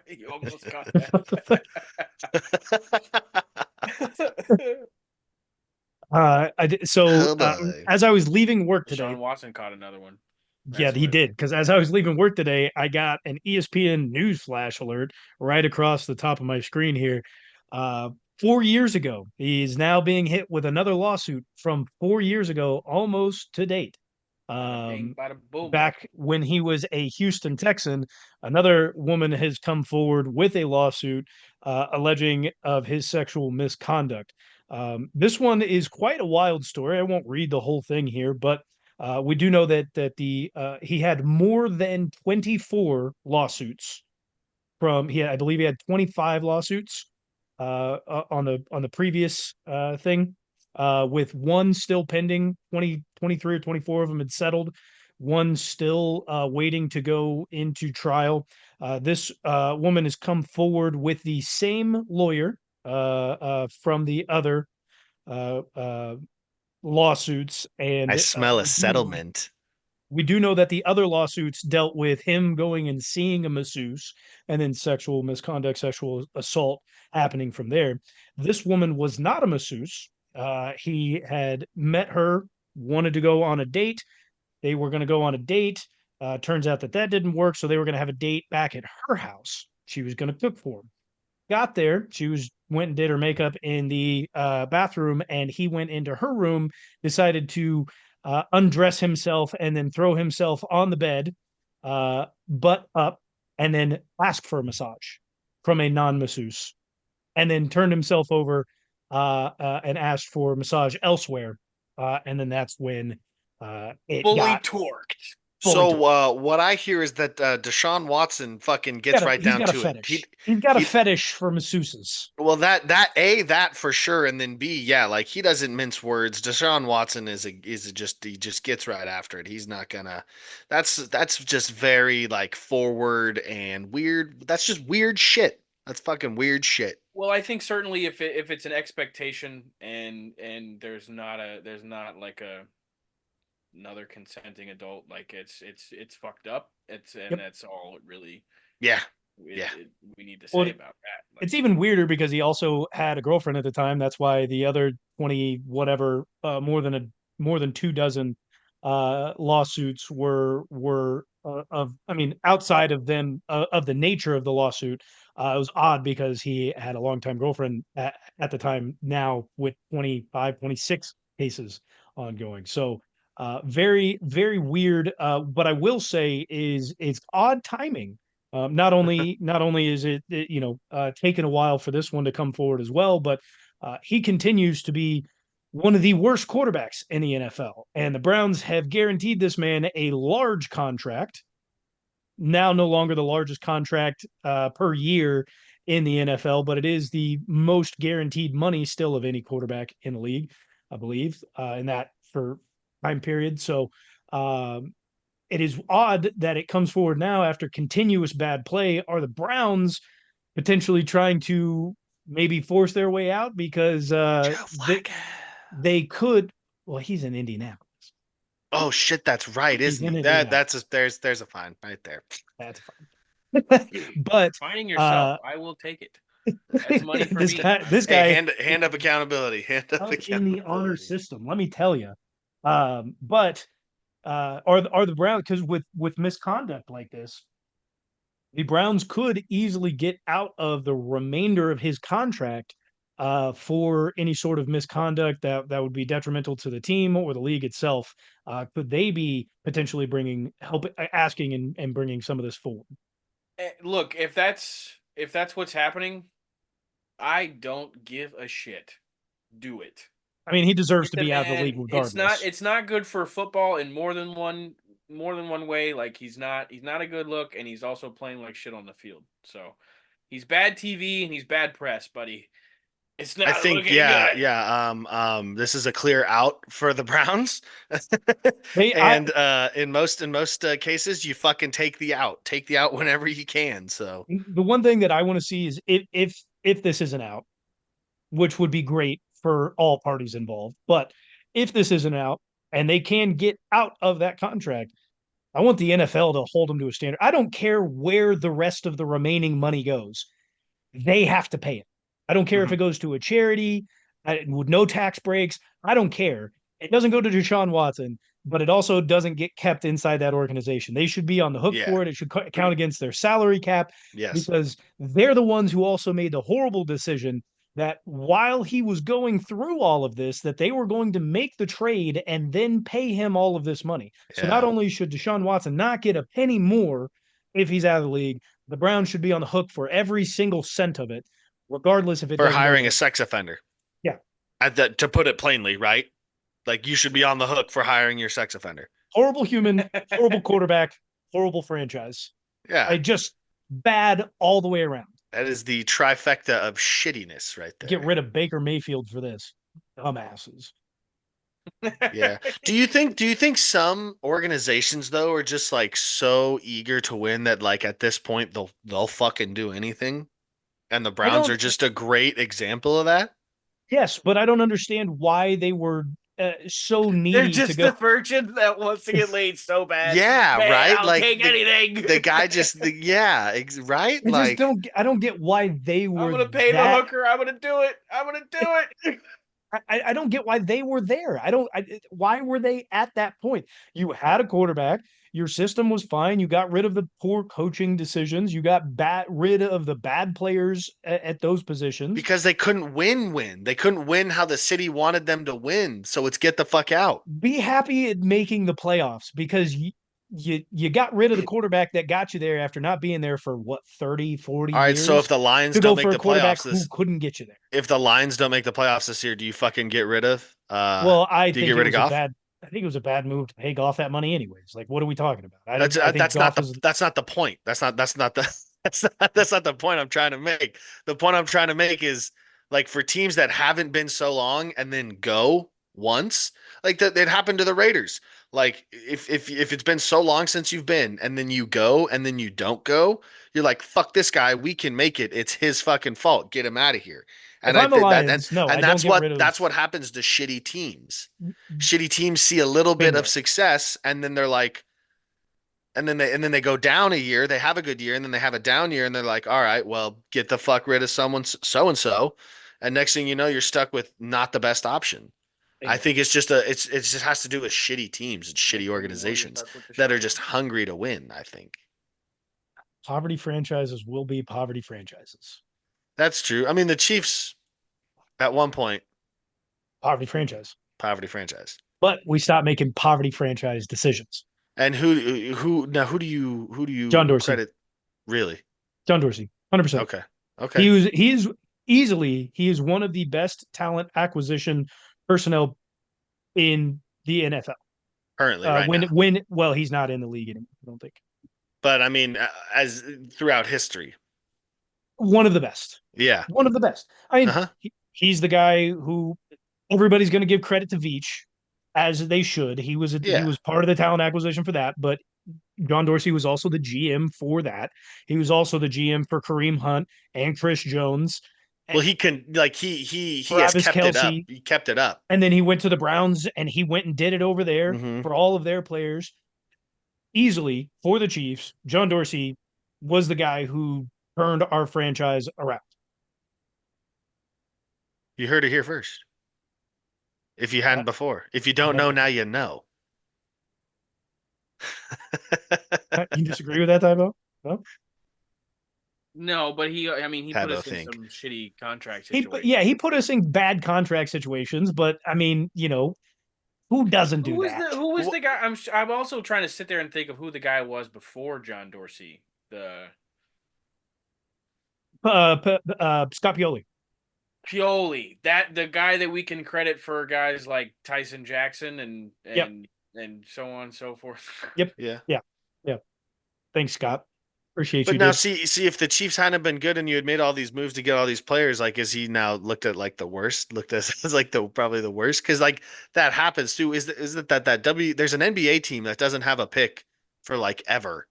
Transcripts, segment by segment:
You almost got that. So Oh boy. as I was leaving work today, Deshaun Watson caught another one. yeah, That's he what. did. Because as I was leaving work today, I got an ESPN news flash alert right across the top of my screen here. 4 years ago, he's now being hit with another lawsuit from 4 years ago, almost to date. Bada bing, Um, bada boom. Back when he was a Houston Texan, another woman has come forward with a lawsuit alleging of his sexual misconduct. This one is quite a wild story. I won't read the whole thing here, but we do know that the he had more than 24 lawsuits from I believe he had 25 lawsuits on the previous thing, with one still pending. 23 or 24 of them had settled. One still waiting to go into trial. This woman has come forward with the same lawyer from the other uh, uh, lawsuits, I and smell a we do know settlement. that the other lawsuits dealt with him going and seeing a masseuse and then sexual misconduct, sexual assault happening from there. This woman was not a masseuse. He had met her, wanted to go on a date. They were going to go on a date. Turns out that didn't work. So they were going to have a date back at her house. She was going to cook for him. Got there. Went and did her makeup in the bathroom, and he went into her room, decided to undress himself and then throw himself on the bed, butt up, and then ask for a massage from a non-masseuse, and then turned himself over and asked for a massage elsewhere. And then that's when it Fully got torqued. fully torn. So what I hear is that Deshaun Watson fucking gets right He's down got a to it. fetish. He's got a He fetish for masseuses. well that for sure, and then B, yeah, like he doesn't mince words. Deshaun Watson just he just gets right after it. He's not gonna. That's just very like forward and weird. That's just weird shit. That's fucking weird shit. Well, I think certainly if it's an expectation and there's not like another consenting adult, like it's fucked up. And Yep. that's all it really Yeah, it, yeah. it, we need to Well, say about that. it's Like, even weirder because he also had a girlfriend at the time. That's why the other 20 whatever, more than 2 dozen lawsuits were of, I mean, outside of them, of the nature of the lawsuit. It was odd because he had a longtime girlfriend at the time, now with 25, 26 cases ongoing. So very, very weird. But I will say is it's odd timing. Not only is taken a while for this one to come forward as well, but he continues to be one of the worst quarterbacks in the NFL. And the Browns have guaranteed this man a large contract, now no longer the largest contract per year in the NFL, but it is the most guaranteed money still of any quarterback in the league, I believe, in that for time period. So it is odd that it comes forward now after continuous bad play. Are the Browns potentially trying to maybe force their way out because Joe Flacco. they could? Well, he's in Indianapolis. Oh shit, that's right, He's isn't in he? Indianapolis. There's a fine right there. That's fine. But finding yourself, uh, I will take it. That's money for me. this Hey, guy hand up accountability. Hand up up in the honor accountability. system. Let me tell you. But are the Browns, because with misconduct like this, the Browns could easily get out of the remainder of his contract for any sort of misconduct that would be detrimental to the team or the league itself. Could they be potentially asking and bringing some of this forward? Look, if that's what's happening, I don't give a shit. Do it. I mean, he deserves Get to the be out of the man. league regardless. It's not good for football in more than one way. Like he's not a good look, and he's also playing like shit on the field. So he's bad TV and he's bad press, buddy. It's I not think, looking yeah, good. yeah. This is a clear out for the Browns, They, I, and in most cases, you fucking take the out whenever you can. So the one thing that I want to see is if this isn't out, which would be great for all parties involved. But if this isn't out and they can get out of that contract, I want the NFL to hold him to a standard. I don't care where the rest of the remaining money goes. They have to pay it. I don't care if it goes to a charity with no tax breaks. I don't care. It doesn't go to Deshaun Watson, but it also doesn't get kept inside that organization. They should be on the hook Yeah. for it. It should count against their salary cap Yes. because they're the ones who also made the horrible decision that while he was going through all of this, that they were going to make the trade and then pay him all of this money. So not Yeah. only should Deshaun Watson not get a penny more if he's out of the league, the Browns should be on the hook for every single cent of it, regardless if it For doesn't go to hiring a them. sex offender. Yeah. To put it plainly, right? Like you should be on the hook for hiring your sex offender. Horrible human, horrible quarterback, horrible franchise. Yeah. Just bad all the way around. That is the trifecta of shittiness right there. Get rid of Baker Mayfield for this. Dumbasses. Yeah. Do you think some organizations though are just like so eager to win that like at this point they'll fucking do anything? And the Browns are just a great example of that? Yes, but I don't understand why they were so They're needy to just go. the virgin that wants to get laid so bad. Yeah, Man, right? I'll Like take anything. the guy just right? I just Like I don't get why they were I'm gonna pay the that. hooker. I'm gonna do it. I'm gonna do it. I don't get why they were there. Why were they at that point? You had a quarterback. Your system was fine. You got rid of the poor coaching decisions. You got rid of the bad players at those positions. because they couldn't win. They couldn't win how the city wanted them to win. So it's get the fuck out. Be happy at making the playoffs because you got rid of the quarterback that got you there after not being there for what 30, 40 All right, years. so if the Lions to don't go make for a the quarterback playoffs who this couldn't get you there. if the Lions don't make the playoffs this year, do you fucking get rid of Well, I do you think get it rid of was a Goff? bad. I think it was a bad move to pay Goff that money, anyways. Like, what are we talking about? I That's think that's not Goff is. that's not the point. That's not the that's not the point I'm trying to make. The point I'm trying to make is like for teams that haven't been so long and then go once, like that it happened to the Raiders. Like if it's been so long since you've been and then you go and then you don't go, you're like fuck this guy. We can make it. It's his fucking fault. Get him out of here. If And I I'm the think Lions, no, I and don't get rid of that's what happens to shitty teams. Shitty teams see a little bit of bingo. success and then they're like and then they go down a year, they have a good year and then they have a down year and they're like, "All right, well, get the fuck rid of someone so and so." And next thing you know, you're stuck with not the best option. I Bingo. think it just has to do with shitty teams and shitty organizations that are just hungry to win, I think. Poverty franchises will be poverty franchises. That's true. I mean, the Chiefs at one point Poverty franchise. poverty franchise. But we stopped making poverty franchise decisions. And who do John you Dorsey. credit really? John Dorsey, 100%. Okay. Okay. He is one of the best talent acquisition personnel in the NFL. Currently right now. Well, he's not in the league anymore, I don't think. But I mean as throughout history. One of the best. Yeah. One of the best. I mean, Uh-huh. he's the guy who everybody's going to give credit to Veach, as they should. He was part of the talent acquisition for that, but John Dorsey was also the GM for that. He was also the GM for Kareem Hunt and Chris Jones. Well, he can like he has Travis kept it up. Kelce. He kept it up. And then he went to the Browns and he went and did it over there Mhm. for all of their players. Easily for the Chiefs, John Dorsey was the guy who turned our franchise around. You heard it here first. If you hadn't before. If you don't know now, you know. You disagree with that, Tybo? No? No, but he put Tabo us in think. some shitty contract He situations. put us in bad contract situations, but I mean, who doesn't do that? Who was the guy? I'm also trying to sit there and think of who the guy was before John Dorsey. Scott Pioli. Pioli, the guy that we can credit for guys like Tyson Jackson and so on and so forth. Yep. Yeah. Thanks, Scott. Appreciate But you. now Dude. see if the Chiefs hadn't been good and you had made all these moves to get all these players, like is he now looked at like the worst? Looked at as like probably the worst? Because like that happens too. Is it that there's an NBA team that doesn't have a pick for like ever.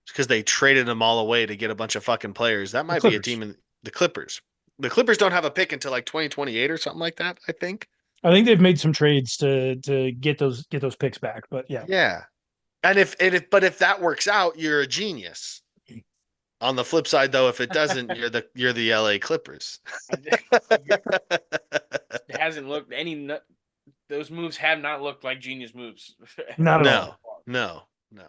Because they traded them all away to get a bunch of fucking players. That might be a team in the Clippers. The Clippers don't have a pick until like 2028 or something like that, I think. I think they've made some trades to get those picks back, but yeah. Yeah. But if that works out, you're a genius. On the flip side, though, if it doesn't, you're the LA Clippers. It hasn't looked those moves have not looked like genius moves. Not at all. No, no, no.